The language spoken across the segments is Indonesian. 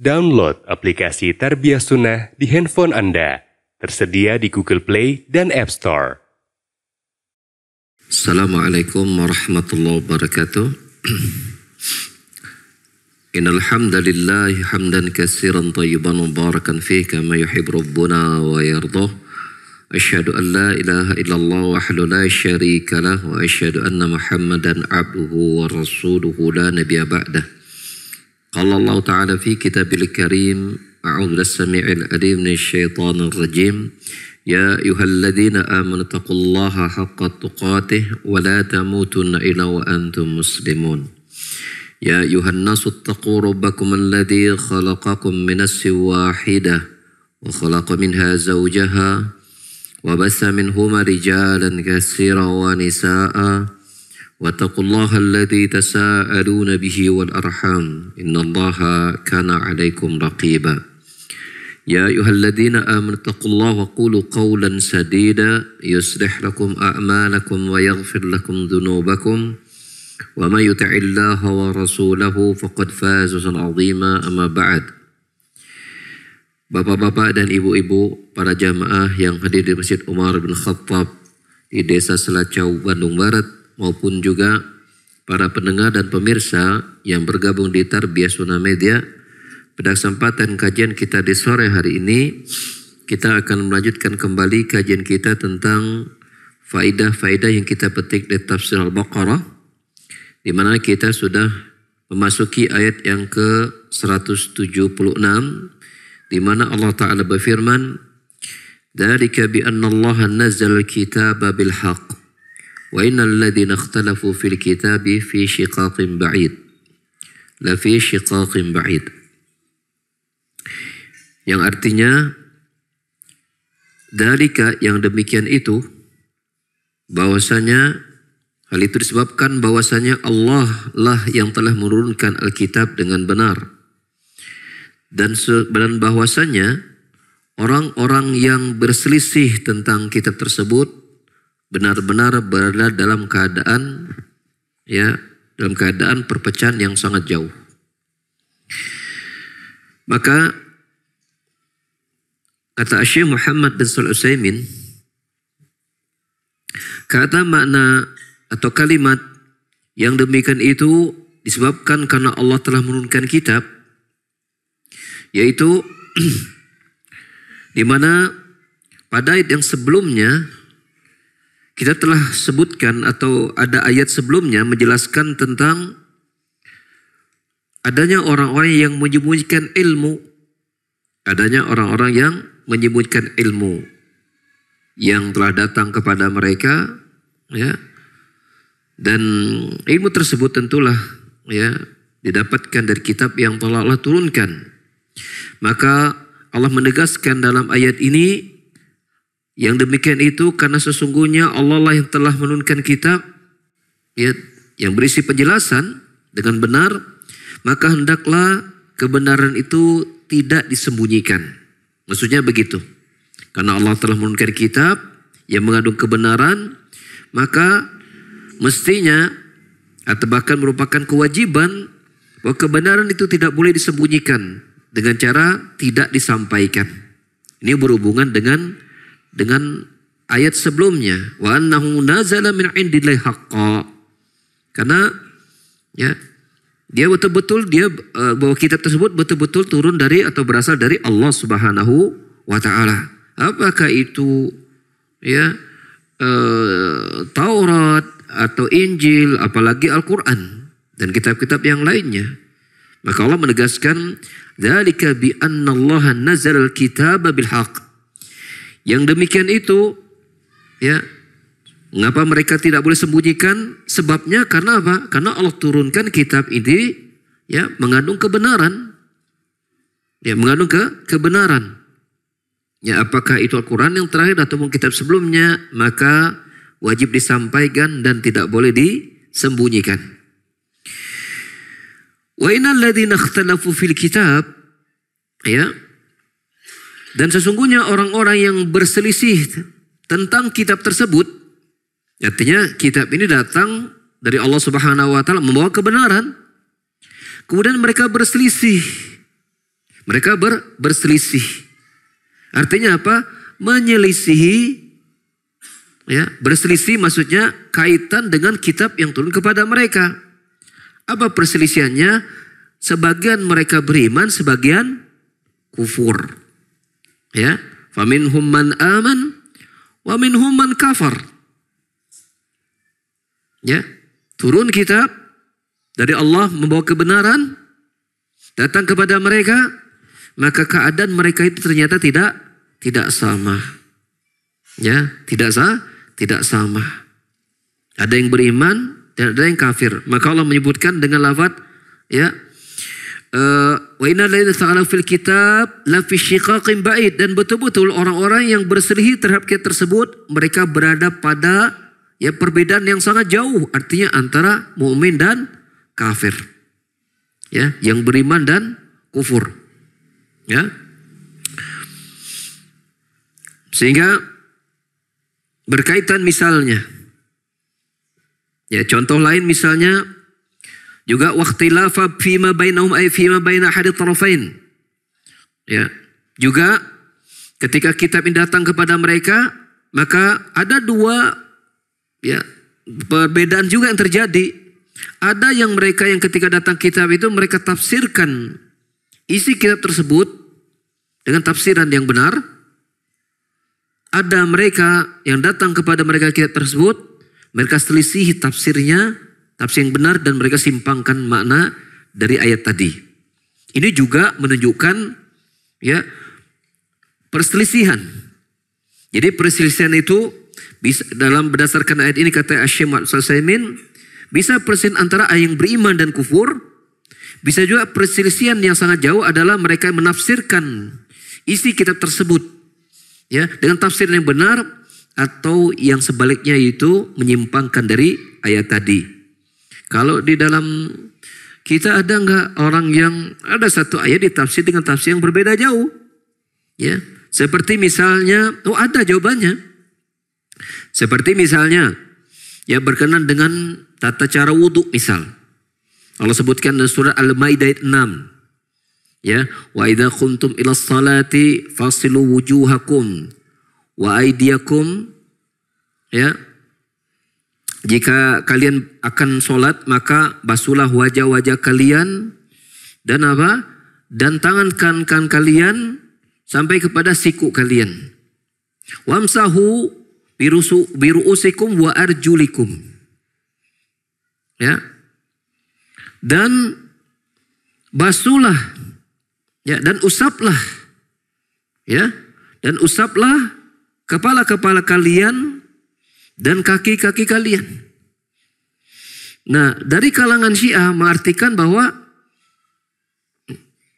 Download aplikasi Tarbiyah Sunnah di handphone Anda. Tersedia di Google Play dan App Store. Assalamualaikum warahmatullahi wabarakatuh. Innal hamdalillah hamdan katsiran thayyiban mubarakan fihi kama yuhibbu rabbuna wa yardah. Asyhadu an la ilaha illallah wahdahu la syarika lah wa asyhadu anna Muhammadan abduhu wa rasuluhu la nabiyya ba'dah. Qala Allah Ta'ala fi kitabil karim, a'udzu bis-sami'il 'alim minasyaitonir rajim. Ya ayyuhalladzina amanu taqullaha haqqa tuqatih wa la tamutunna illa wa antum muslimun. Ya ayyuhan nasu taqu rabbakum alladzi khalaqakum min nafsin wahidah wa khalaqa minha zawjaha wa bassa minhuma rijalan katsiran wa nisaa'a. واتقوا الله الذي تساءلون به والأرحام إن الله كان عليكم رقيبا يا أيها الذين آمنوا اتقوا الله وقولوا قولا سديدا يصلح لكم أعمالكم ويغفر لكم ذنوبكم ومن يطع الله ورسوله فقد فاز فوزا عظيما أما بعد. Bapak-bapak dan ibu-ibu, para jamaah yang hadir di Masjid Umar bin Khattab di Desa Selacau, Bandung Barat, maupun juga para pendengar dan pemirsa yang bergabung di Tarbiyah Sunnah Media. Pada kesempatan kajian kita di sore hari ini, kita akan melanjutkan kembali kajian kita tentang faidah-faidah yang kita petik di tafsir Al-Baqarah, di mana kita sudah memasuki ayat yang ke-176, di mana Allah Ta'ala berfirman, "Dzalika bi anna Allah nazzala al-kitaba bil haqq wa innal ladzina ikhtalafu fil kitabi fi shiqaqin ba'id." La fi shiqaqin ba'id. Yang artinya, dalika, yang demikian itu, bahwasanya hal itu disebabkan bahwasanya Allah lah yang telah menurunkan Alkitab dengan benar, dan bahwasanya orang-orang yang berselisih tentang kitab tersebut benar-benar berada dalam keadaan perpecahan yang sangat jauh. Maka kata Syekh Muhammad bin Shalih Al-Utsaimin, kata makna atau kalimat yang demikian itu disebabkan karena Allah telah menurunkan kitab, yaitu di mana pada ayat yang sebelumnya kita telah sebutkan, atau ada ayat sebelumnya menjelaskan tentang adanya orang-orang yang menyembunyikan ilmu. Adanya orang-orang yang menyembunyikan ilmu yang telah datang kepada mereka, ya. Dan ilmu tersebut tentulah didapatkan dari kitab yang telah Allah turunkan. Maka Allah menegaskan dalam ayat ini, yang demikian itu karena sesungguhnya Allah lah yang telah menurunkan kitab yang berisi penjelasan dengan benar, maka hendaklah kebenaran itu tidak disembunyikan. Maksudnya begitu. Karena Allah telah menurunkan kitab yang mengandung kebenaran, maka mestinya atau bahkan merupakan kewajiban bahwa kebenaran itu tidak boleh disembunyikan dengan cara tidak disampaikan. Ini berhubungan dengan ayat sebelumnya, wa annahu nazala min indillahi haqqan. Karena dia betul-betul bahwa kitab tersebut betul-betul turun dari atau berasal dari Allah Subhanahu wa taala. Apakah itu Taurat atau Injil, apalagi Al-Qur'an dan kitab-kitab yang lainnya. Maka Allah menegaskan, dzalika bi anna Allah nazzala al-kitaba bil haqq. Yang demikian itu, mengapa mereka tidak boleh sembunyikan? Sebabnya karena apa? Karena Allah turunkan kitab ini, mengandung kebenaran, mengandung kebenaran. Apakah itu Al-Quran yang terakhir ataupun kitab sebelumnya, maka wajib disampaikan dan tidak boleh disembunyikan. Wa innal ladzina ikhtalafu fil kitab, dan sesungguhnya orang-orang yang berselisih tentang kitab tersebut, artinya kitab ini datang dari Allah Subhanahu wa taala membawa kebenaran. Kemudian mereka berselisih Mereka berselisih. Artinya apa? Menyelisihi, ya, berselisih maksudnya kaitan dengan kitab yang turun kepada mereka. Apa perselisihannya? Sebagian mereka beriman, sebagian kufur. Ya, faminhum man aman wa minhum man kafar. Ya, turun kitab dari Allah membawa kebenaran datang kepada mereka, maka keadaan mereka itu ternyata tidak sama. Ya, tidak sama. Ada yang beriman dan ada yang kafir. Maka Allah menyebutkan dengan lafaz, ya, wa inna alladziina ta'ala fil kitab la fi syiqaqin ba'id, dan betul-betul orang-orang yang berselisih terhadap kitab tersebut mereka berada pada, ya, perbedaan yang sangat jauh, artinya antara mukmin dan kafir. Ya, yang beriman dan kufur. Ya. Sehingga berkaitan misalnya, ya, contoh lain misalnya juga waqtilafa fima bainahum ay fima baina ahadi tarafain. Ya, juga ketika kitab ini datang kepada mereka, maka ada dua, ya, perbedaan juga yang terjadi. Ada yang mereka yang ketika datang kitab itu mereka tafsirkan isi kitab tersebut dengan tafsiran yang benar. Ada mereka yang datang kepada mereka kitab tersebut, mereka selisih tafsirnya, tafsir yang benar, dan mereka simpangkan makna dari ayat tadi. Ini juga menunjukkan, ya, perselisihan. Jadi perselisihan itu bisa, dalam berdasarkan ayat ini kata Syekh Muhammad Al-Utsaimin, bisa perselisihan antara yang beriman dan kufur. Bisa juga perselisihan yang sangat jauh adalah mereka yang menafsirkan isi kitab tersebut, ya, dengan tafsir yang benar, atau yang sebaliknya itu menyimpangkan dari ayat tadi. Kalau di dalam kita ada enggak orang yang ada satu ayat ditafsir dengan tafsir yang berbeda jauh? Ya, seperti misalnya, ada jawabannya. Seperti misalnya, ya, berkenan dengan tata cara wudhu misal. Allah sebutkan dalam surah Al-Maidah ayat 6. Ya, wa idza qumtum ila sholati fasilu wujuhakum wa aydiyakum, ya, jika kalian akan sholat maka basuhlah wajah-wajah kalian dan apa? Dan tangan kanan kalian sampai kepada siku kalian. Wamsahu biru'usikum wa arjulikum. Ya. Dan basuhlah, ya, dan usaplah, ya, dan usaplah kepala-kepala kalian dan kaki-kaki kalian. Nah, dari kalangan Syiah mengartikan bahwa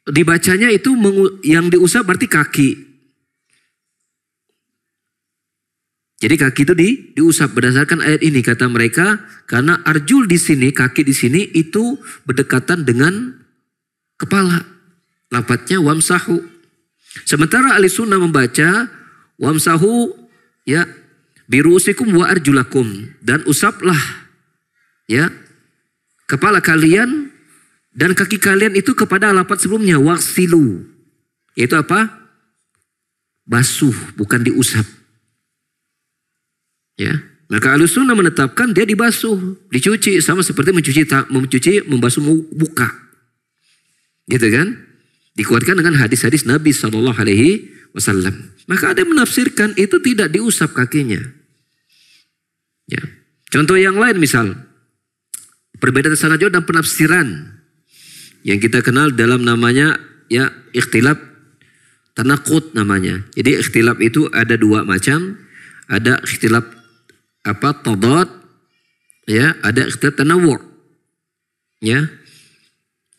dibacanya itu yang diusap berarti kaki. Jadi kaki itu diusap berdasarkan ayat ini, kata mereka, karena arjul di sini, kaki di sini itu berdekatan dengan kepala. Lafadznya wamsahu. Sementara ahli sunnah membaca wamsahu, ya, biru'usikum wa arjulakum, dan usaplah, ya, kepala kalian dan kaki kalian itu kepada lafaz sebelumnya waksilu. Yaitu apa? Basuh, bukan diusap. Ya, maka ahli sunnah menetapkan dia dibasuh, dicuci, sama seperti membasuh muka. Gitu kan? Dikuatkan dengan hadis-hadis Nabi SAW. Maka ada yang menafsirkan itu tidak diusap kakinya. Ya. Contoh yang lain misal, perbedaan sangat jauh dalam penafsiran yang kita kenal dalam namanya, ya, ikhtilaf tanaqud namanya. Jadi ikhtilaf itu ada dua macam, ada ikhtilaf tadad, ya, ada ikhtilaf tanawwu'. Ya.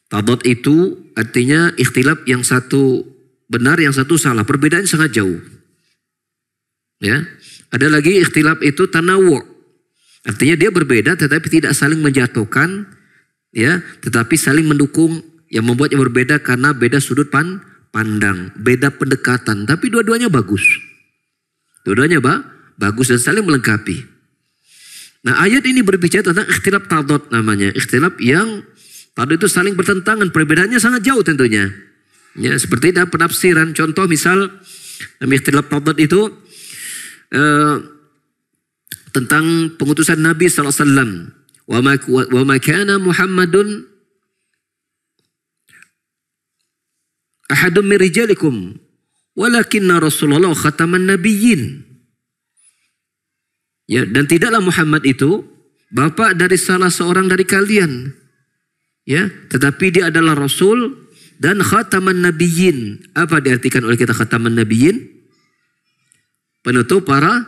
Tadad itu artinya ikhtilaf yang satu benar, yang satu salah. Perbedaan sangat jauh. Ya. Ada lagi ikhtilaf itu tanawwu'. Artinya dia berbeda tetapi tidak saling menjatuhkan, ya, tetapi saling mendukung, yang membuatnya berbeda karena beda sudut pandang, beda pendekatan, tapi dua-duanya bagus. Dua-duanya bagus dan saling melengkapi. Nah, ayat ini berbicara tentang ikhtilaf tadad namanya. Ikhtilaf yang tadi itu saling bertentangan, perbedaannya sangat jauh tentunya. Ya, seperti ada penafsiran. Contoh misal dalam ikhtilaf tadat itu tentang pengutusan Nabi SAW. Wa ma kana Muhammadun ahadun min rijalikum walakinna Rasulullah khataman nabiyyin. Ya, dan tidaklah Muhammad itu bapak dari salah seorang dari kalian. Ya, tetapi dia adalah rasul dan khataman nabiyyin. Apa diartikan oleh kita khataman nabiyyin? Penutup para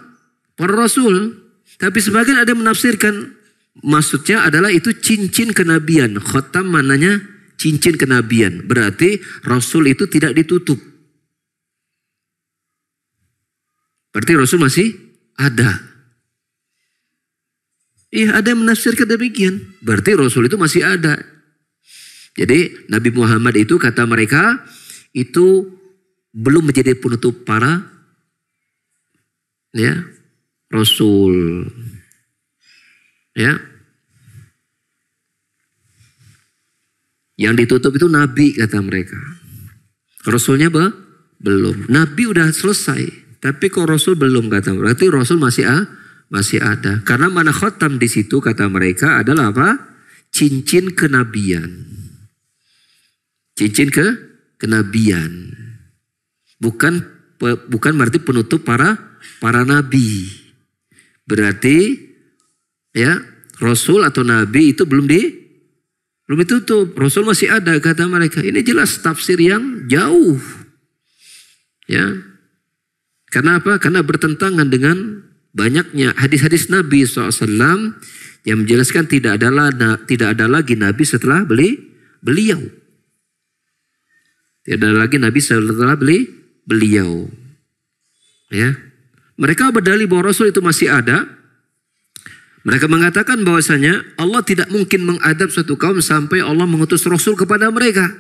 rasul. Tapi sebagian ada menafsirkan maksudnya adalah itu cincin kenabian. Khatam mananya cincin kenabian. Berarti rasul itu tidak ditutup. Berarti rasul masih ada. Iya, ada yang menafsirkan demikian. Berarti rasul itu masih ada. Jadi Nabi Muhammad itu kata mereka itu belum menjadi penutup para rasul. Ya. Yang ditutup itu nabi kata mereka. Rasulnya belum. Nabi udah selesai, tapi kok rasul belum kata. Berarti rasul masih ada. Karena mana khatam di situ kata mereka adalah apa? Cincin kenabian. Cincin kenabian. Bukan berarti penutup para nabi. Berarti ya, rasul atau nabi itu belum ditutup. Rasul masih ada kata mereka. Ini jelas tafsir yang jauh. Ya. Karena apa? Karena bertentangan dengan banyaknya hadis-hadis Nabi SAW yang menjelaskan tidak ada lagi Nabi setelah beliau. Tidak ada lagi Nabi setelah beliau. Ya. Mereka berdalil bahwa Rasul itu masih ada. Mereka mengatakan bahwasanya Allah tidak mungkin mengadab suatu kaum sampai Allah mengutus Rasul kepada mereka.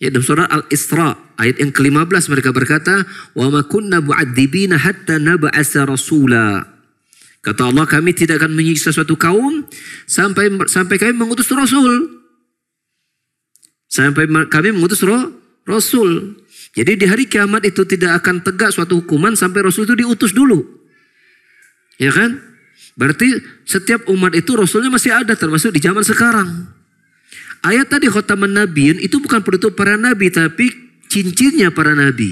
Ya, dalam surah Al-Isra ayat yang ke-15 mereka berkata, "Wa ma kunna mu'adzibina hatta nab'atsa rasula." Kata Allah, kami tidak akan menyiksa suatu kaum sampai kami mengutus Rasul. Sampai kami mengutus Rasul. Jadi di hari kiamat itu tidak akan tegak suatu hukuman sampai Rasul itu diutus dulu. Ya kan? Berarti setiap umat itu Rasulnya masih ada termasuk di zaman sekarang. Ayat tadi khataman nabiyin itu bukan penutup para nabi tapi cincinnya para nabi.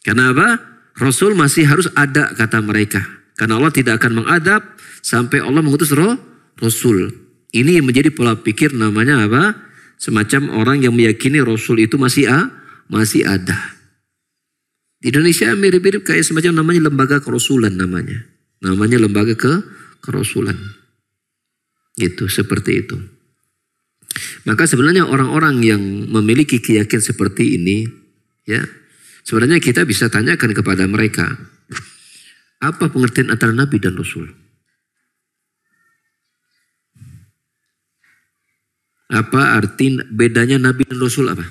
Karena apa? Rasul masih harus ada kata mereka. Karena Allah tidak akan mengadab sampai Allah mengutus Rasul. Ini yang menjadi pola pikir namanya apa? Semacam orang yang meyakini Rasul itu masih ada. Di Indonesia mirip-mirip kayak semacam namanya lembaga kerasulan namanya. Namanya lembaga kerasulan. Gitu, seperti itu. Maka sebenarnya orang-orang yang memiliki keyakinan seperti ini, ya, sebenarnya kita bisa tanyakan kepada mereka, apa pengertian antara Nabi dan Rasul? Apa arti bedanya Nabi dan Rasul apa?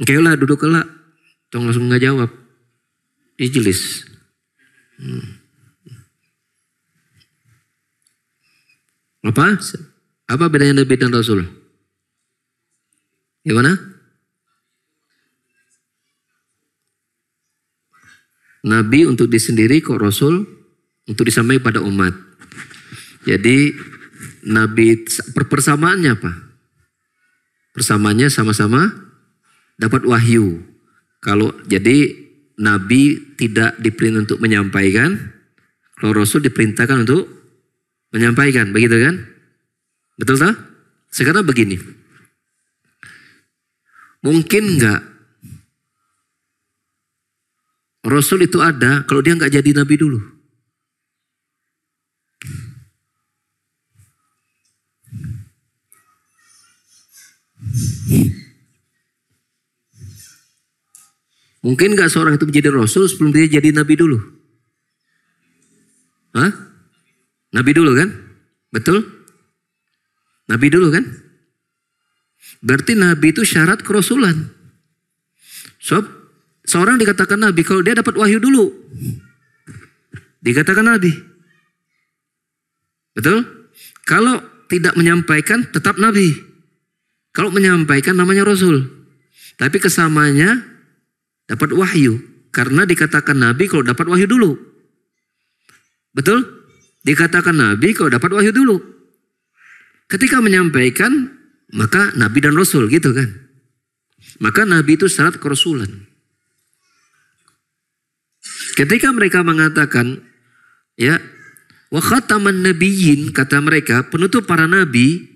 Oke lah, duduk lah. Tolong langsung nggak jawab. Ijlis. Apa bedanya Nabi dan Rasul? Gimana? Nabi untuk diri sendiri, kok Rasul untuk disampaikan pada umat. Jadi Nabi persamaannya apa? Persamaannya sama-sama dapat wahyu. Kalau jadi Nabi tidak diperintah untuk menyampaikan, kalau Rasul diperintahkan untuk menyampaikan, begitu kan? Betul tak? Sekarang begini, mungkin enggak Rasul itu ada kalau dia enggak jadi Nabi dulu? Mungkin gak seorang itu menjadi Rasul sebelum dia jadi Nabi dulu? Hah? Nabi dulu kan? Betul? Nabi dulu kan? Berarti Nabi itu syarat kerasulan. So, seorang dikatakan Nabi kalau dia dapat wahyu dulu. Dikatakan Nabi. Betul? Kalau tidak menyampaikan tetap Nabi. Kalau menyampaikan namanya Rasul. Tapi kesamanya dapat wahyu. Karena dikatakan Nabi kalau dapat wahyu dulu. Betul? Dikatakan Nabi kalau dapat wahyu dulu. Ketika menyampaikan, maka Nabi dan Rasul gitu kan. Maka Nabi itu syarat kerasulan. Ketika mereka mengatakan, ya, wa khataman nabiyyin, kata mereka, penutup para nabi,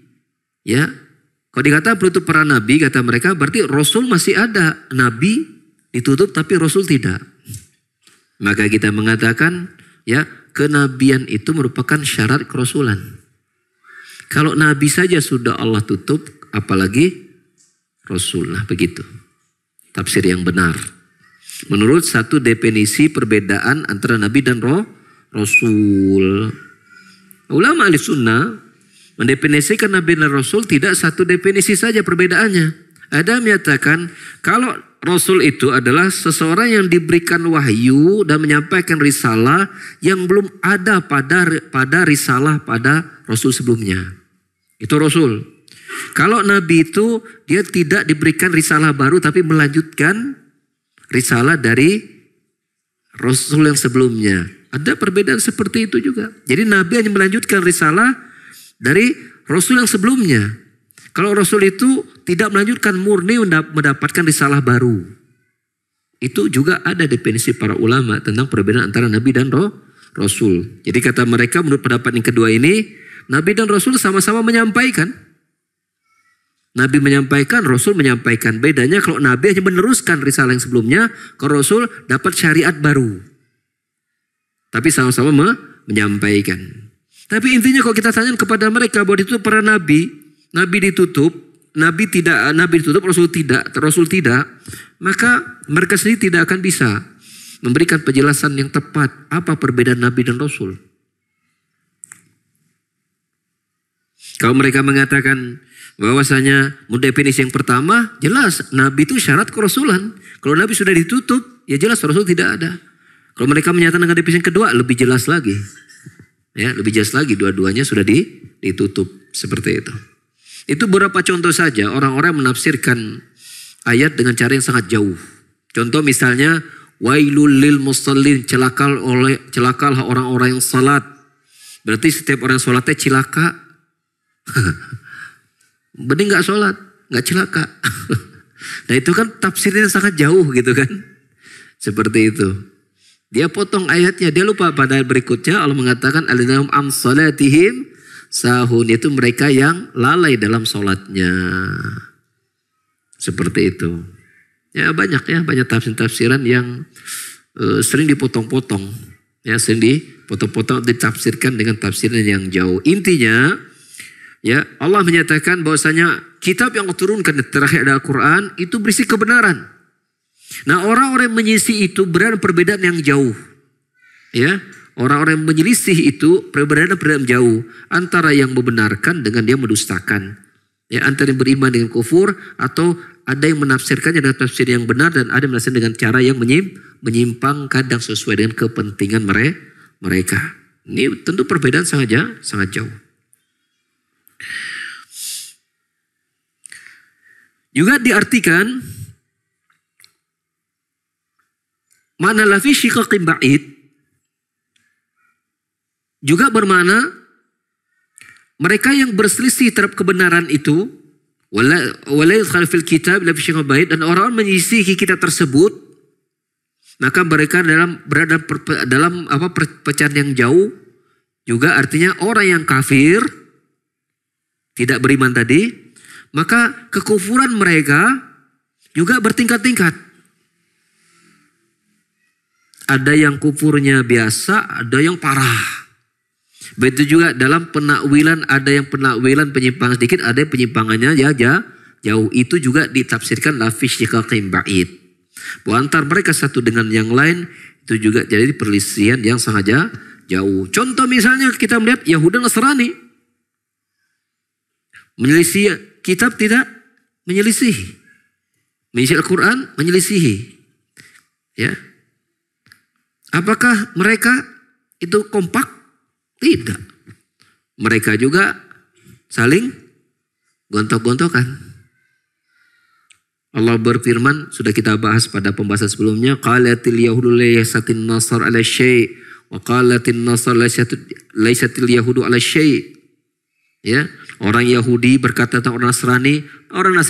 ya. Kalau dikata penutup para nabi, kata mereka, berarti Rasul masih ada. Nabi ditutup tapi Rasul tidak. Maka kita mengatakan, ya, kenabian itu merupakan syarat kerasulan. Kalau nabi saja sudah Allah tutup, apalagi Rasul. Nah, begitu. Tafsir yang benar. Menurut satu definisi perbedaan antara nabi dan Rasul. Ulama ahli sunnah mendefinisikan Nabi dan Rasul tidak satu definisi saja perbedaannya. Ada yang menyatakan kalau Rasul itu adalah seseorang yang diberikan wahyu dan menyampaikan risalah yang belum ada pada risalah pada Rasul sebelumnya. Itu Rasul. Kalau Nabi itu dia tidak diberikan risalah baru tapi melanjutkan risalah dari Rasul yang sebelumnya. Ada perbedaan seperti itu juga. Jadi Nabi hanya melanjutkan risalah dari Rasul yang sebelumnya. Kalau Rasul itu tidak melanjutkan murni mendapatkan risalah baru. Itu juga ada definisi para ulama tentang perbedaan antara Nabi dan Rasul. Jadi kata mereka menurut pendapat yang kedua ini, Nabi dan Rasul sama-sama menyampaikan. Nabi menyampaikan, Rasul menyampaikan. Bedanya kalau Nabi hanya meneruskan risalah yang sebelumnya, kalau Rasul dapat syariat baru. Tapi sama-sama menyampaikan. Tapi intinya kalau kita tanya kepada mereka bahwa itu para nabi, nabi ditutup, nabi ditutup, Rasul tidak, maka mereka sendiri tidak akan bisa memberikan penjelasan yang tepat apa perbedaan nabi dan Rasul. Kalau mereka mengatakan bahwasanya definisi yang pertama, jelas nabi itu syarat kerasulan. Kalau nabi sudah ditutup, ya jelas Rasul tidak ada. Kalau mereka menyatakan dengan definisi yang kedua, lebih jelas lagi. Ya, lebih jelas lagi dua-duanya sudah ditutup seperti itu. Itu beberapa contoh saja orang-orang menafsirkan ayat dengan cara yang sangat jauh. Contoh misalnya wailul lil musallin, celakalah orang-orang yang salat. Berarti setiap orang salatnya cilaka. Bening enggak salat, enggak cilaka. Nah, itu kan tafsirnya sangat jauh gitu kan. Seperti itu. Dia potong ayatnya, dia lupa pada berikutnya Allah mengatakan alladzina am salatihim sahun, itu mereka yang lalai dalam salatnya. Seperti itu. Ya banyak tafsir-tafsiran yang sering dipotong-potong. Ya sering dipotong-potong ditafsirkan dengan tafsiran yang jauh. Intinya ya Allah menyatakan bahwasanya kitab yang diturunkan terakhir adalah Al-Quran itu berisi kebenaran. Nah, orang-orang yang menyelisih itu berada perbedaan yang jauh. Ya, orang-orang yang menyelisih itu perbedaan jauh antara yang membenarkan dengan dia mendustakan. Ya, antara yang beriman dengan kufur atau ada yang menafsirkannya dengan tafsir yang benar dan ada yang menafsirkan dengan cara yang menyimpang kadang sesuai dengan kepentingan mereka. Ini tentu perbedaan sangat jauh. Juga diartikan mana lafi syiqaqin ba'id juga bermakna mereka yang berselisih terhadap kebenaran itu wala yadkhul fil kitab la fi syiqaqin ba'id, dan orang-orang menyisihi kitab tersebut maka mereka berada dalam perpecahan yang jauh. Juga artinya orang yang kafir tidak beriman tadi, maka kekufuran mereka juga bertingkat-tingkat. Ada yang kufurnya biasa, ada yang parah. Begitu juga dalam penakwilan, ada yang penakwilan penyimpangan sedikit, ada yang penyimpangannya jauh. Itu juga ditafsirkan lafi syiqaqin ba'id. Bahwa antar mereka satu dengan yang lain itu juga jadi perselisihan yang sangat jauh. Contoh misalnya kita melihat Yahudi Nasrani. Menyelisih kitab tidak menyelisihi. Menyelisihi Al-Quran menyelisihi. Ya. Apakah mereka itu kompak? Tidak. Mereka juga saling gontok-gontokan. Allah berfirman, sudah kita bahas pada pembahasan sebelumnya, qalatil yahudu laysatin nasar ala syai' wa qalatin nasar laysatil yahudu ala syai'. Ya, orang Yahudi berkata tentang orang Nasrani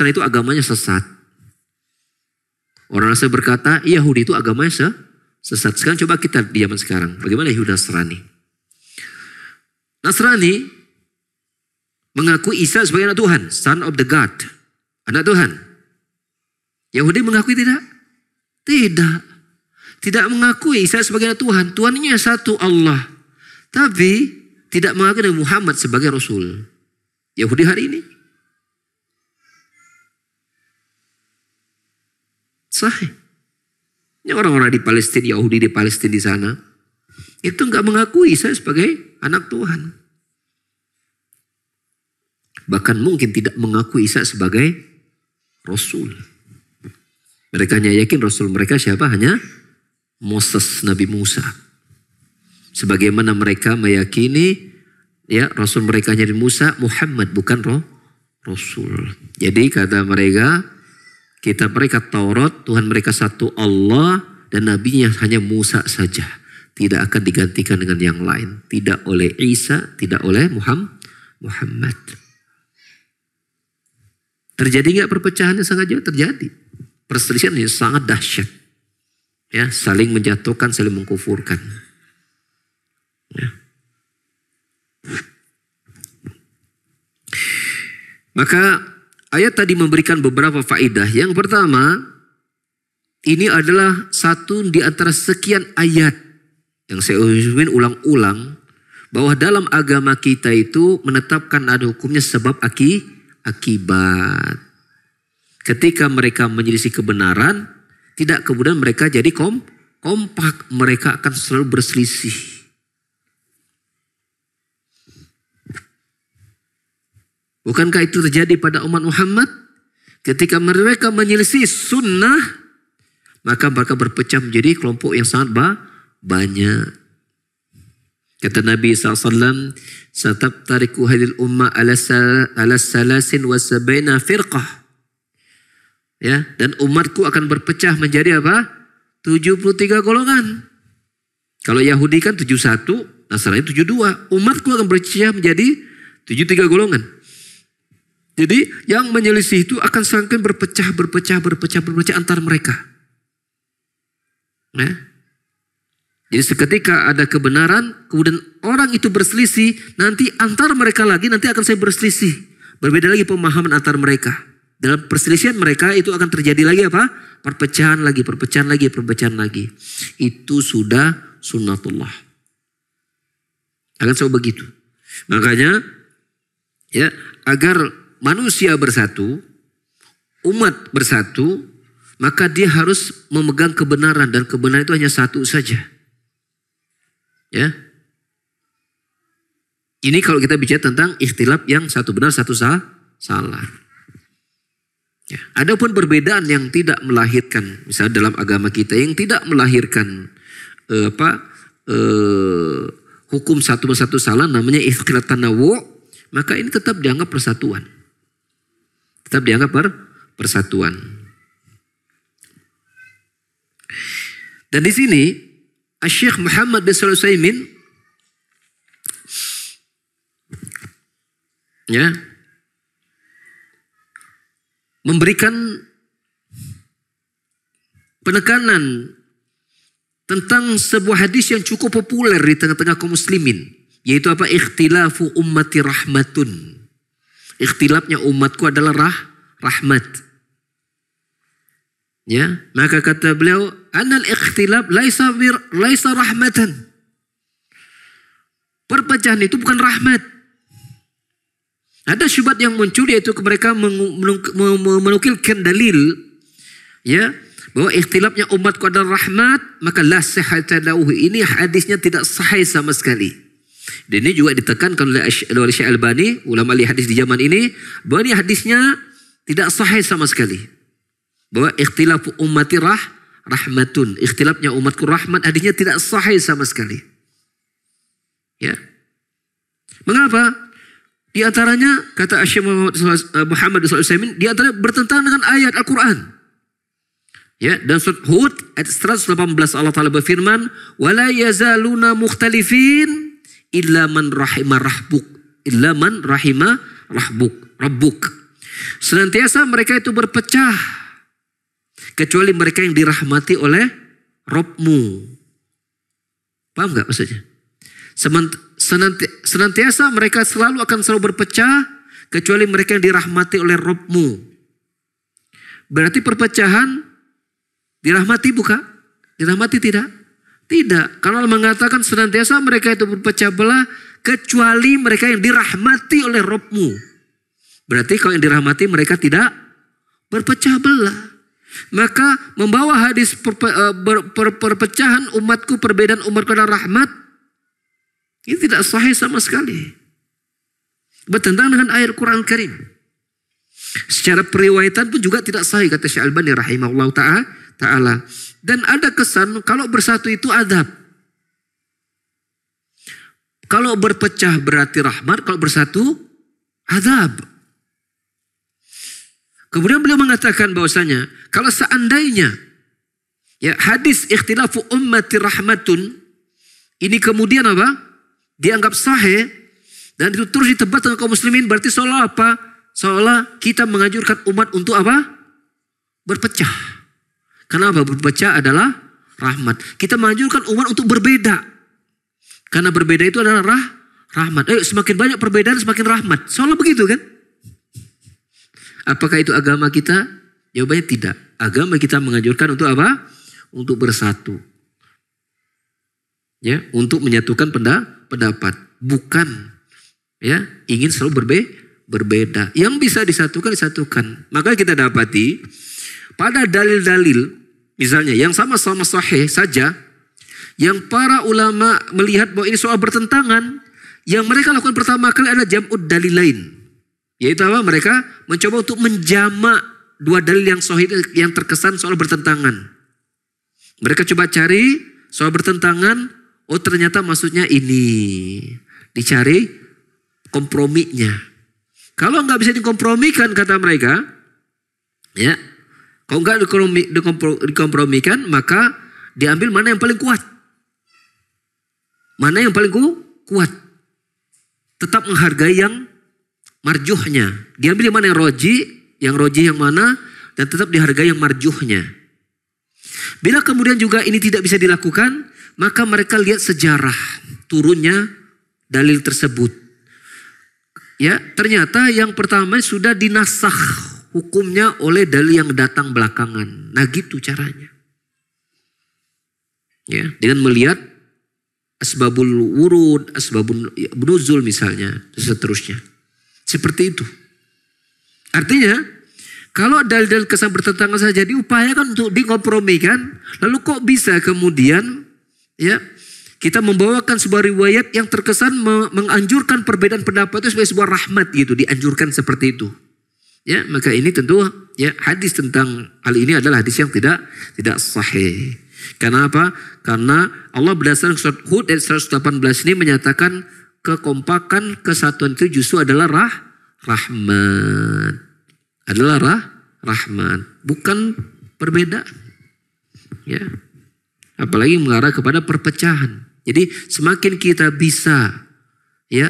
itu agamanya sesat. Orang Nasrani berkata, Yahudi itu agamanya sesat. Sekarang coba kita di zaman sekarang, bagaimana Yahudi Nasrani? Nasrani mengaku Isa sebagai anak Tuhan, son of the God, anak Tuhan. Yahudi mengakui tidak? Tidak. Tidak mengakui Isa sebagai anak Tuhan. Tuhannya satu, Allah. Tapi tidak mengakui Nabi Muhammad sebagai Rasul. Yahudi hari ini. Sahih. Ini orang-orang di Palestina, Yahudi di Palestina di sana, itu enggak mengakui Isa sebagai anak Tuhan. Bahkan mungkin tidak mengakui Isa sebagai Rasul. Mereka hanya yakin Rasul mereka siapa? Hanya Moses, Nabi Musa. Sebagaimana mereka meyakini ya Rasul mereka hanya Musa, Muhammad bukan Rasul. Jadi kata mereka, kitab mereka Taurat, Tuhan mereka satu Allah dan nabinya hanya Musa saja. Tidak akan digantikan dengan yang lain. Tidak oleh Isa, tidak oleh Muhammad. Terjadi nggak perpecahannya? Sangat jauh terjadi. Perselisihan ini sangat dahsyat. Ya, saling menjatuhkan, saling mengkufurkan. Ya. Maka ayat tadi memberikan beberapa faedah. Yang pertama, ini adalah satu di antara sekian ayat yang saya ulang-ulang bahwa dalam agama kita itu menetapkan ada hukumnya sebab akibat. Ketika mereka menyelisih kebenaran, tidak kemudian mereka jadi kompak, mereka akan selalu berselisih. Bukankah itu terjadi pada umat Muhammad? Ketika mereka menyelisih sunnah, maka mereka berpecah menjadi kelompok yang sangat banyak. Kata Nabi SAW, "Satabtariku hadil ummah ala salasin wa sabaina firqah." Ya, dan umatku akan berpecah menjadi apa? 73 golongan. Kalau Yahudi kan 71, Nasrani 72. Umatku akan berpecah menjadi 73 golongan. Jadi yang menyelisih itu akan semakin berpecah antar mereka. Ya. Jadi seketika ada kebenaran, kemudian orang itu berselisih, nanti antar mereka lagi nanti akan saya berselisih. Berbeda lagi pemahaman antar mereka. Dalam perselisihan mereka itu akan terjadi lagi apa? Perpecahan lagi. Itu sudah sunnatullah. Akan selalu begitu. Makanya ya, agar manusia bersatu, umat bersatu, maka dia harus memegang kebenaran dan kebenaran itu hanya satu saja. Ya. Ini kalau kita bicara tentang ikhtilaf yang satu benar, satu salah. Ya. Adapun perbedaan yang tidak melahirkan, misalnya dalam agama kita yang tidak melahirkan hukum satu salah, namanya ikhtilaf tanawu, maka ini tetap dianggap persatuan. Tetap dianggap persatuan. Dan di sini Syekh Muhammad bin Shalih Al-Utsaimin ya memberikan penekanan tentang sebuah hadis yang cukup populer di tengah-tengah kaum muslimin, yaitu apa? Ikhtilafu ummati rahmatun. Ikhtilafnya umatku adalah rahmat. Ya, maka kata beliau, anal ikhtilaf laisa rahmatan. Perpecahan itu bukan rahmat. Ada syubhat yang muncul, yaitu mereka menukilkan dalil ya bahwa ikhtilafnya umatku adalah rahmat, maka la sihhata lahu. Ini hadisnya tidak sahih sama sekali. Dan ini juga ditekankan oleh Syekh Albani, ulama ahli hadis di zaman ini, bahwa ini hadisnya tidak sahih sama sekali. Bahwa ikhtilafu ummati rahmatun, ikhtilafnya umatku rahmat, hadisnya tidak sahih sama sekali. Ya. Mengapa? Di antaranya kata Syekh Muhammad SAW, di antaranya bertentangan dengan ayat Al-Quran. Ya, dan surat Hud ayat 118 Allah Ta'ala berfirman, "Wala yazaluna mukhtalifin illa man rahima rabbuk." Illa man rahima rabbuk. Senantiasa mereka itu berpecah kecuali mereka yang dirahmati oleh Rabbmu. Paham gak maksudnya? Senantiasa mereka selalu berpecah kecuali mereka yang dirahmati oleh Rabbmu. Berarti perpecahan dirahmati bukan? Dirahmati tidak? Tidak. Karena Allah mengatakan senantiasa mereka itu berpecah belah kecuali mereka yang dirahmati oleh Rabbmu. Berarti kalau yang dirahmati mereka tidak berpecah belah. Maka membawa hadis perpecahan umatku, perbedaan umatku adalah rahmat, ini tidak sahih sama sekali. Bertentangan dengan ayat Quran Karim. Secara periwayatan pun juga tidak sahih, kata Syekh Albani rahimahullah ta'ala. Dan ada kesan kalau bersatu itu adab. Kalau berpecah berarti rahmat, kalau bersatu adab. Kemudian beliau mengatakan bahwasanya kalau seandainya ya hadis ikhtilafu ummati rahmatun ini kemudian apa? Dianggap sahih dan itu terus ditebarkan kaum muslimin, berarti seolah apa? Seolah kita menganjurkan umat untuk apa? Berpecah. Kenapa? Berpecah adalah rahmat. Kita menganjurkan umat untuk berbeda. Karena berbeda itu adalah rahmat. Semakin banyak perbedaan semakin rahmat. Seolah begitu kan? Apakah itu agama kita? Jawabannya tidak. Agama kita menganjurkan untuk apa? Untuk bersatu. Ya, untuk menyatukan pendapat. Bukan ya, ingin selalu berbeda. Yang bisa disatukan. Maka kita dapati pada dalil-dalil misalnya yang sama-sama sahih saja, yang para ulama melihat bahwa ini soal bertentangan, yang mereka lakukan pertama kali adalah jam'ud dalilain. Yaitu apa? Mereka mencoba untuk menjamak dua dalil yang sahih yang terkesan soal bertentangan. Mereka coba cari soal bertentangan, oh ternyata maksudnya ini. Dicari komprominya. Kalau nggak bisa dikompromikan kata mereka, ya, kalau nggak dikompromikan maka diambil mana yang paling kuat. Mana yang paling kuat. Tetap menghargai yang marjuhnya. Diambil yang mana yang roji yang mana, dan tetap dihargai yang marjuhnya. Bila kemudian juga ini tidak bisa dilakukan, maka mereka lihat sejarah turunnya dalil tersebut. Ya, ternyata yang pertama sudah dinasakh hukumnya oleh dalil yang datang belakangan. Nah gitu caranya. Ya, dengan melihat asbabul wurud, asbabul nuzul misalnya, dan seterusnya. Seperti itu. Artinya, kalau dalil-dalil kesan bertentangan saja diupayakan untuk dikompromikan, lalu kok bisa kemudian ya kita membawakan sebuah riwayat yang terkesan menganjurkan perbedaan pendapat itu sebagai sebuah rahmat gitu, dianjurkan seperti itu. Ya, maka ini tentu ya hadis tentang hal ini adalah hadis yang tidak sahih. Karena apa? Karena Allah berdasarkan surat Hud ayat 118 ini menyatakan kekompakan, kesatuan itu justru adalah rahmat. Adalah rahmat, bukan perbedaan. Ya. Apalagi mengarah kepada perpecahan. Jadi semakin kita bisa ya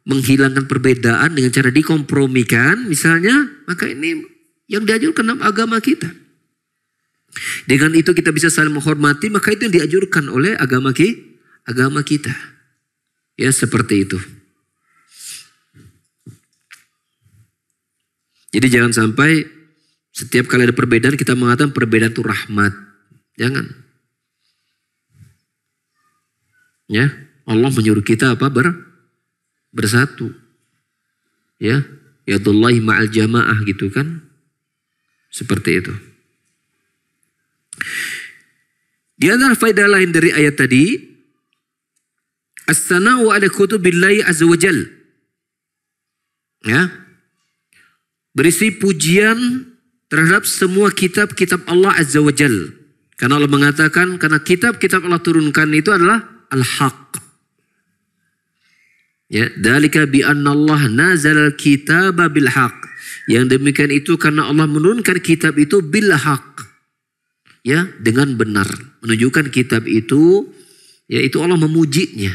menghilangkan perbedaan dengan cara dikompromikan misalnya, maka ini yang dianjurkan dalam agama kita. Dengan itu kita bisa saling menghormati, maka itu yang dianjurkan oleh agama kita. Ya seperti itu. Jadi jangan sampai setiap kali ada perbedaan kita mengatakan perbedaan itu rahmat. Jangan. Ya, Allah menyuruh kita apa? Bersatu. Ya, yadullahi ma'al jamaah gitu kan. Seperti itu. Di antara faedah lain dari ayat tadi, as-sana'u ala kutubillahi azza wa jal. Ya. Berisi pujian terhadap semua kitab-kitab Allah azza wa jal. Karena Allah mengatakan, karena kitab-kitab Allah turunkan itu adalah al-haq. Ya, dzalika bi annallaha nazalal kitaba bil haqq. Yang demikian itu karena Allah menurunkan kitab itu bil haqq. Ya, dengan benar. Menunjukkan kitab itu, yaitu Allah memujinya.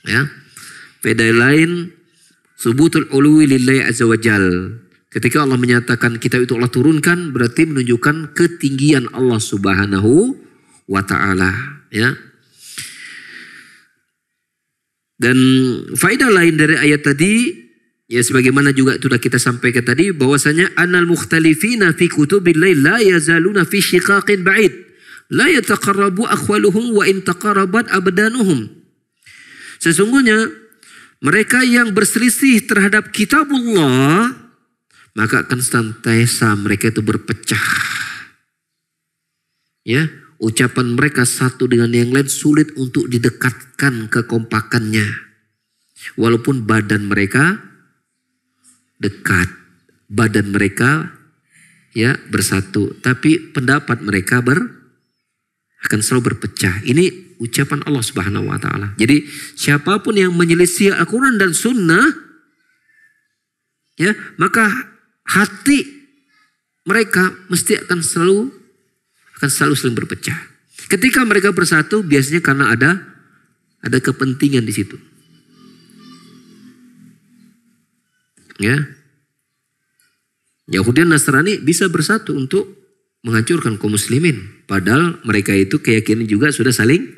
Ya. Beda lain, subutul uluwi lillahi azza wa jal. Ketika Allah menyatakan kitab itu Allah turunkan, berarti menunjukkan ketinggian Allah subhanahu wa ta'ala. Ya. Dan faedah lain dari ayat tadi, ya sebagaimana juga sudah kita sampaikan tadi, bahwasanya annal mukhtalifina fi kutubillahi la yazaluna fi shiqaqin ba'id, la yataqarrabu akhwaluhum wa in taqarrabat abdanuhum. Sesungguhnya mereka yang berselisih terhadap kitabullah, maka akan senantiasa mereka itu berpecah. Ya, ucapan mereka satu dengan yang lain sulit untuk didekatkan kekompakannya. Walaupun badan mereka dekat, badan mereka ya bersatu, tapi pendapat mereka akan selalu berpecah. Ini ucapan Allah Subhanahu wa taala. Jadi siapapun yang menyelisih Al-Qur'an dan Sunnah, ya, maka hati mereka mesti akan selalu saling berpecah. Ketika mereka bersatu, biasanya karena ada kepentingan di situ. Ya. Yahudi dan Nasrani bisa bersatu untuk menghancurkan kaum muslimin. Padahal mereka itu keyakinan juga sudah saling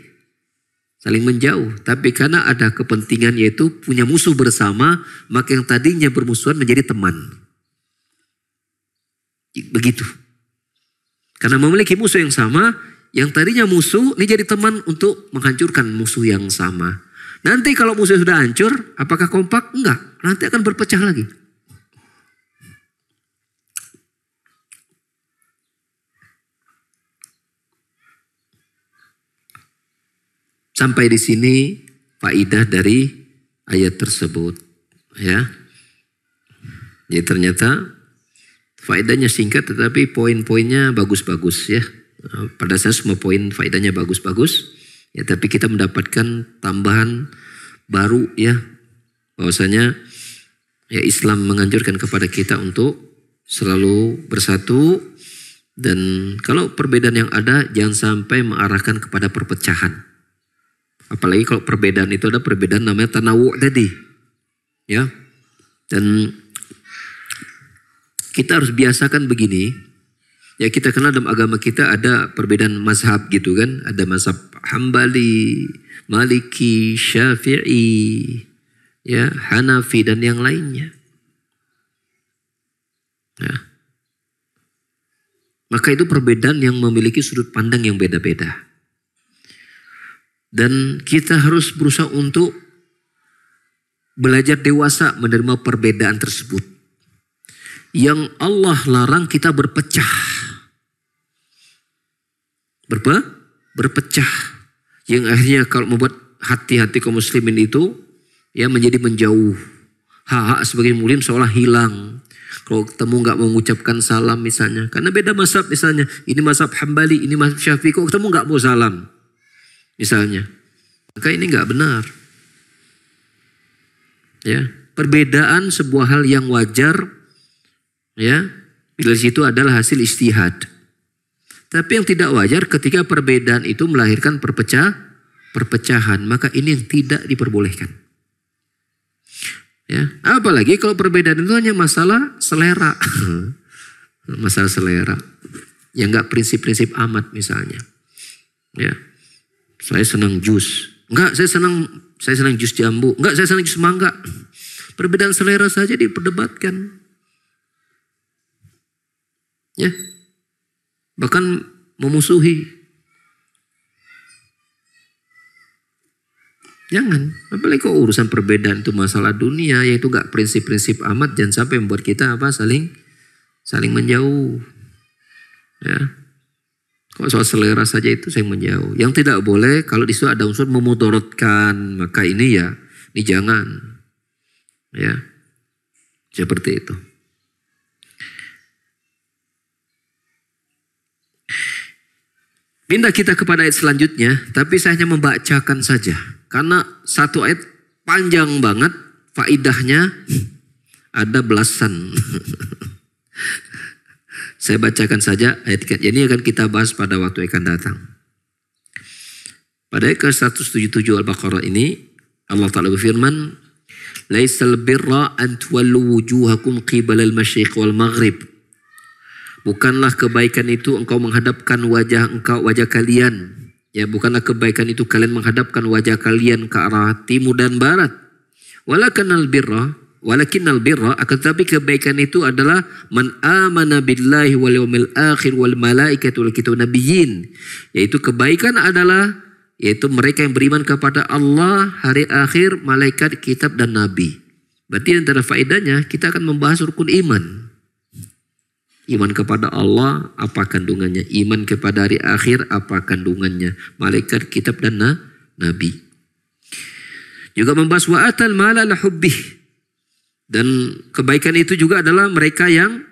menjauh. Tapi karena ada kepentingan, yaitu punya musuh bersama, maka yang tadinya bermusuhan menjadi teman. Begitu. Karena memiliki musuh yang sama, yang tadinya musuh ini jadi teman untuk menghancurkan musuh yang sama. Nanti kalau musuh sudah hancur, apakah kompak? Enggak. Nanti akan berpecah lagi. Sampai di sini faidah dari ayat tersebut. Ya. Jadi ternyata faedahnya singkat tetapi poin-poinnya bagus-bagus ya. Pada saya semua poin faedahnya bagus-bagus. Ya, tapi kita mendapatkan tambahan baru ya. Bahwasanya ya Islam menganjurkan kepada kita untuk selalu bersatu. Dan kalau perbedaan yang ada jangan sampai mengarahkan kepada perpecahan. Apalagi kalau perbedaan itu ada perbedaan namanya tanawu' tadi. Ya. Dan kita harus biasakan begini. Ya, kita kenal dalam agama kita ada perbedaan mazhab gitu kan. Ada mazhab Hambali, Maliki, Syafi'i, ya, Hanafi dan yang lainnya. Ya. Maka itu perbedaan yang memiliki sudut pandang yang beda-beda. Dan kita harus berusaha untuk belajar dewasa menerima perbedaan tersebut. Yang Allah larang kita berpecah. Berpecah. Yang akhirnya kalau membuat hati-hati kaum muslimin itu ya menjadi menjauh. Hak-hak sebagai muslim seolah hilang. Kalau ketemu gak mengucapkan salam misalnya. Karena beda mazhab misalnya. Ini mazhab Hambali, ini mazhab Syafi'i. Kok ketemu gak mau salam. Misalnya. Maka ini gak benar. Ya, perbedaan sebuah hal yang wajar. Ya, bila situ adalah hasil ijtihad. Tapi yang tidak wajar ketika perbedaan itu melahirkan perpecahan. Maka ini yang tidak diperbolehkan. Ya, apalagi kalau perbedaan itu hanya masalah selera. Masalah selera. Yang gak prinsip-prinsip amat misalnya. Ya, saya senang jus. Enggak, saya senang jus jambu. Enggak, saya senang jus mangga. Perbedaan selera saja diperdebatkan. Ya. Bahkan memusuhi. Jangan. Apalagi kok urusan perbedaan itu masalah dunia, yaitu enggak prinsip-prinsip amat, jangan sampai membuat kita saling menjauh. Ya. Kalau soal selera saja itu saya menjauh. Yang tidak boleh kalau di situ ada unsur memudaratkan, maka ini jangan. Ya. Seperti itu. Pindah kita kepada ayat selanjutnya, tapi saya hanya membacakan saja. Karena satu ayat panjang banget, faidahnya ada belasan. Saya bacakan saja ayat ini akan kita bahas pada waktu akan datang. Pada ayat ke-177 Al-Baqarah ini Allah Ta'ala berfirman, "Laisal birra an tuwallu wujuhakum qibala al-masyriq wal maghrib." Bukanlah kebaikan itu engkau menghadapkan wajah kalian. Ya, bukanlah kebaikan itu kalian menghadapkan wajah kalian ke arah timur dan barat. Walakinnal birra, akan tetapi kebaikan itu adalah man amana billahi wal yawmil akhir wal malaikati wal kitab nabiyyin. Yaitu kebaikan adalah yaitu mereka yang beriman kepada Allah, hari akhir, malaikat, kitab dan nabi. Berarti antara faedahnya kita akan membahas rukun iman. Iman kepada Allah, apa kandungannya? Iman kepada hari akhir, apa kandungannya? Malaikat, kitab, dan nabi. Juga membahas wa'atal mala la hubbih. Dan kebaikan itu juga adalah mereka yang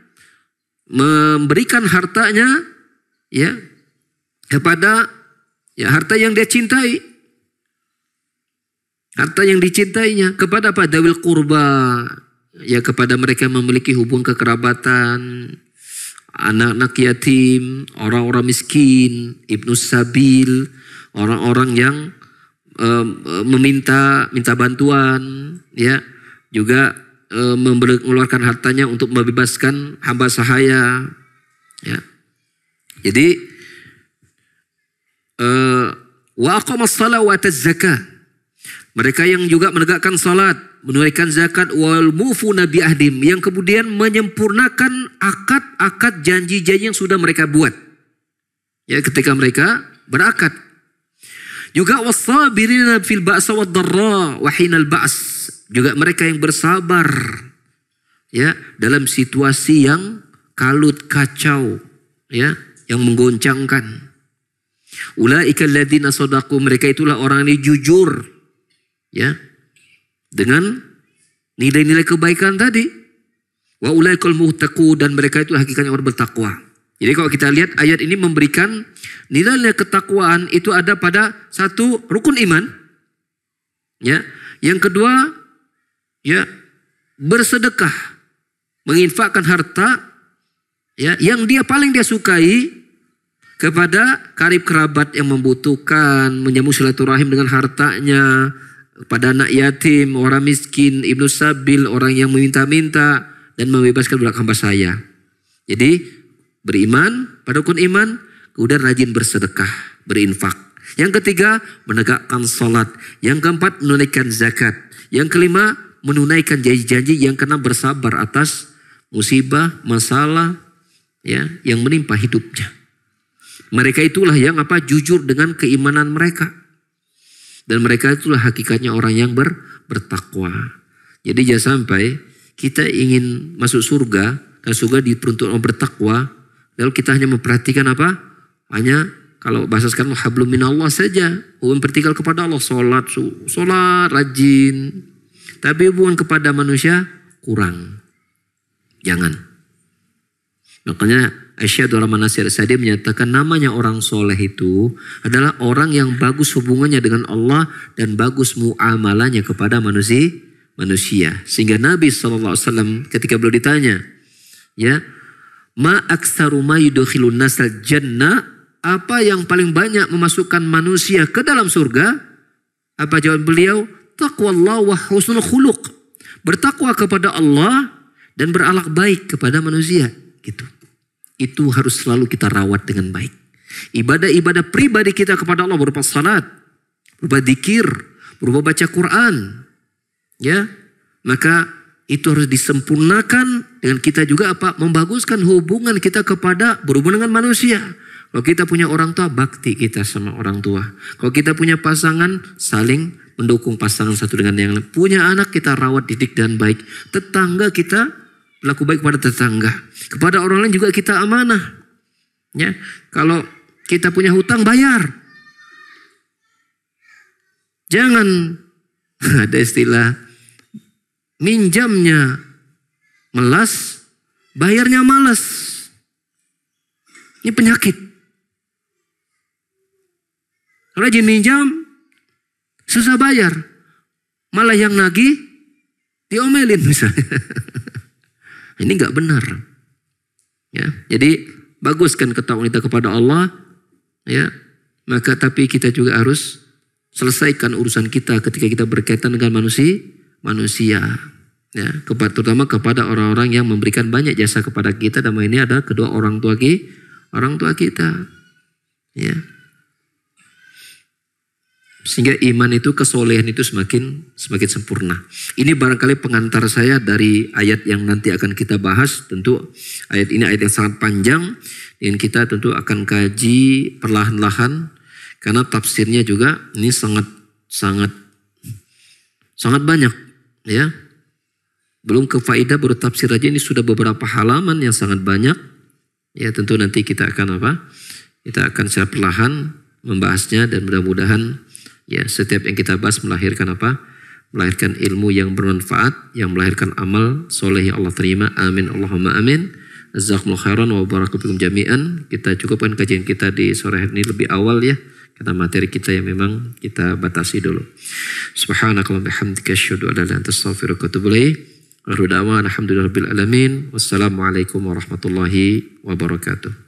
memberikan hartanya ya kepada harta yang dia cintai. Harta yang dicintainya kepada apa? Dawil qurba. Ya, kepada mereka yang memiliki hubungan kekerabatan, anak-anak yatim, orang-orang miskin, ibnu sabil, orang-orang yang minta bantuan, ya, juga mengeluarkan hartanya untuk membebaskan hamba sahaya, ya. Jadi wa aqamas shalah wa ataz zakah. Mereka yang juga menegakkan salat, menunaikan zakat, wal mufuna bi ahdim, yang kemudian menyempurnakan akad-akad janji-janji yang sudah mereka buat. Ya, ketika mereka berakad. Juga wasabirina fil ba'sa wad dharra wa hinal ba's. Juga mereka yang bersabar ya dalam situasi yang kalut kacau, ya, yang menggoncangkan. Ulaika alladzina shadaqu, mereka itulah orang yang jujur. Ya, dengan nilai-nilai kebaikan tadi. Wa ulaikal muttaqun, dan mereka itu hakikatnya orang bertakwa. Jadi kalau kita lihat ayat ini memberikan nilai ketakwaan itu ada pada satu rukun iman. Ya, yang kedua ya bersedekah, menginfakkan harta ya yang paling dia sukai kepada karib kerabat yang membutuhkan, menyambung silaturahim dengan hartanya, pada anak yatim, orang miskin, ibnu sabil, orang yang meminta-minta, dan membebaskan budak hamba saya. Jadi beriman pada rukun iman, kemudian rajin bersedekah, berinfak. Yang ketiga, menegakkan salat. Yang keempat, menunaikan zakat. Yang kelima, menunaikan janji-janji. Yang keenam, bersabar atas musibah, masalah ya yang menimpa hidupnya. Mereka itulah yang jujur dengan keimanan mereka. Dan mereka itulah hakikatnya orang yang bertakwa. Jadi jangan sampai kita ingin masuk surga, dan surga diperuntukkan orang bertakwa, lalu kita hanya memperhatikan hanya kalau bahasa sekarang hablum minallah saja, hubungan vertikal kepada Allah, sholat rajin, tapi hubungan kepada manusia kurang. Jangan. Makanya Asy'adu Rahman Nasir Sa'di menyatakan namanya orang soleh itu adalah orang yang bagus hubungannya dengan Allah dan bagus muamalahnya kepada manusia. Sehingga Nabi SAW ketika beliau ditanya, ya, ma aksaru ma yudkhilun nasal jannah, apa yang paling banyak memasukkan manusia ke dalam surga? Apa jawab beliau? Taqwallah wa husnul khuluq. Bertakwa kepada Allah dan berakhlak baik kepada manusia. Gitu. Itu harus selalu kita rawat dengan baik. Ibadah-ibadah pribadi kita kepada Allah berupa salat, berupa zikir, berupa baca Quran. Ya, maka itu harus disempurnakan dengan kita juga membaguskan hubungan kita berhubungan dengan manusia. Kalau kita punya orang tua, bakti kita sama orang tua. Kalau kita punya pasangan, saling mendukung pasangan satu dengan yang lain. Punya anak, kita rawat, didik dan baik. Tetangga kita berlaku baik kepada tetangga. Kepada orang lain juga kita amanah. Ya, kalau kita punya hutang, bayar. Jangan ada istilah minjamnya melas, bayarnya malas. Ini penyakit. Rajin minjam, susah bayar. Malah yang nagih diomelin misalnya. Ini nggak benar. Ya, jadi bagus kan ketakwaan kita kepada Allah. Ya, maka tapi kita juga harus selesaikan urusan kita ketika kita berkaitan dengan manusia. Ya, terutama kepada orang-orang yang memberikan banyak jasa kepada kita, dan ini ada kedua orang tua kita. Ya. Sehingga iman itu, kesolehan itu semakin sempurna. Ini barangkali pengantar saya dari ayat yang nanti akan kita bahas. Tentu ayat ini ayat yang sangat panjang, dan kita tentu akan kaji perlahan-lahan karena tafsirnya juga ini sangat banyak, ya. Belum ke faidah, baru tafsir aja ini sudah beberapa halaman yang sangat banyak. Ya, tentu nanti kita akan Kita akan secara perlahan membahasnya, dan mudah-mudahan ya setiap yang kita bahas melahirkan melahirkan ilmu yang bermanfaat, yang melahirkan amal soleh yang Allah terima. Amin Allahumma amin. Jazakumullahu khairan wa barakallahu jami'an. Kita cukupkan kajian kita di sore hari ini lebih awal ya, karena materi kita yang memang kita batasi dulu. Subhanakallahumma bihamdika asyhadu an la ilaha illa anta astaghfiruka wa atubu ilaik. Alhamdulillahirabbil alamin. Wassalamualaikum warahmatullahi wabarakatuh.